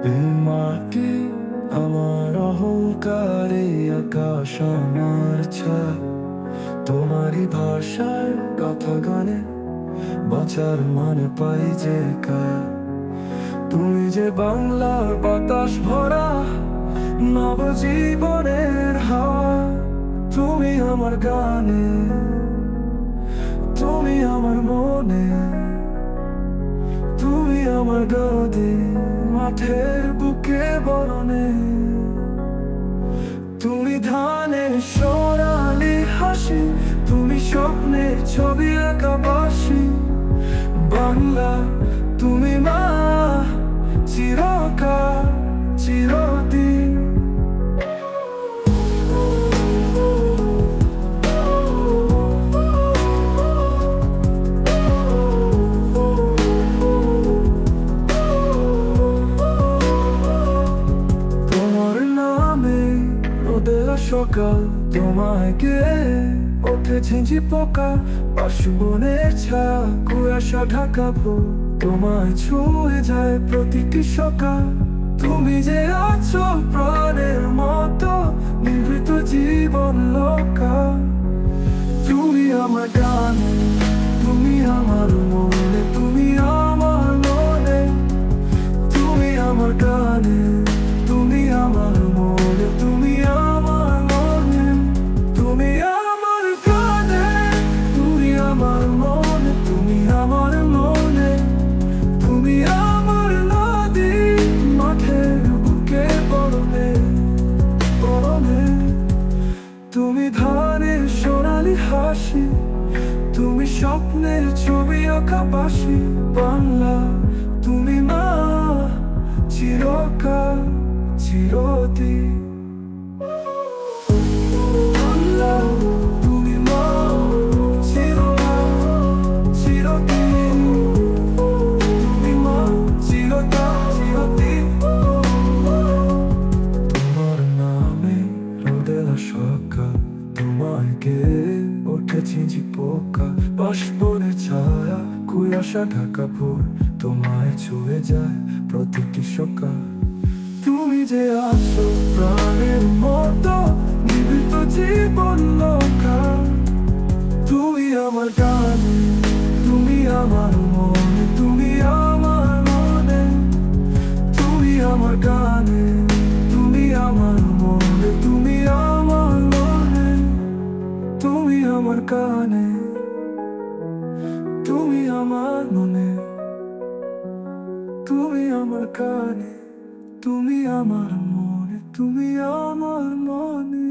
এই মাটি আমার অহংকারে, আকাশ আমার ছায়া। তোমারই ভাষায় কথা গানে বাঁচার মানে পাই যে কায়া। তুমি যে বাংলার বাতাস ভরা নবজীবনের হাওয়া। তুমি আমার গানে, তুমি আমার মনে, তুমি আমার গাদে, মাঠের বুকে বরণে। তুমি ধানের সোনালি হাসি, তুমি স্বপ্নের ছবি আঁকা বাসি। বাংলা তুমি মা, চিরকাল চিরদিন। তোমার নামে রোদেলা সকাল, তোমায় গে ওঠে ঝিঁঝি পোকা। পার্শ্ববনের ছায়া কুয়াশা ঢাকা ভোর, তোমায় ছুঁয়ে যায় প্রতিটি সকাল। তুমি যে আছো প্রাণের মতো, নিভৃত জীবন লোকা। তুমি আমার গানে, তুমি আমার মনে, তুমি আমার মনে। তুমি আমার গানে, তুমি আমার মনে, তুমি আমার মনে। তুমি আমার গানে, তুমি আমার মনে, তুমি আমার মনে। তুমি আমার নদী, মাঠের বুকে বরণে বরণে। তুমি ধানের সোনালি হাসি, তুমি স্বপ্নের ছবি আঁকা বাসি। বাংলা তুমি মা, চিরকাল চিরদিন। বাংলা তুমি মা, চিরকাল চিরদিন। তুমি মা, চিরকাল চিরদিন। তোমার নামে রোদেলা সকাল, তোমায় গে ওঠে ঝিঁঝি পোকা। বাষ্পনের ছায়া কুয়াশা ঢাকা ভোর, তোমায় ছুঁয়ে যায় প্রতিটি সকাল। তুমি যে আছো প্রাণের মতো, নিভৃত জীবন লোকা। তুমি আমার গানে, তুমি আমার মনে, তুমি আমার মনে। তুমি আমার গানে, তুমি আমার মনে, তুমি আমার মনে। তুমি আমার গানে, তুমি আমার মনে। তুমি আমার গানে, তুমি আমার মনে, তুমি আমার মনে।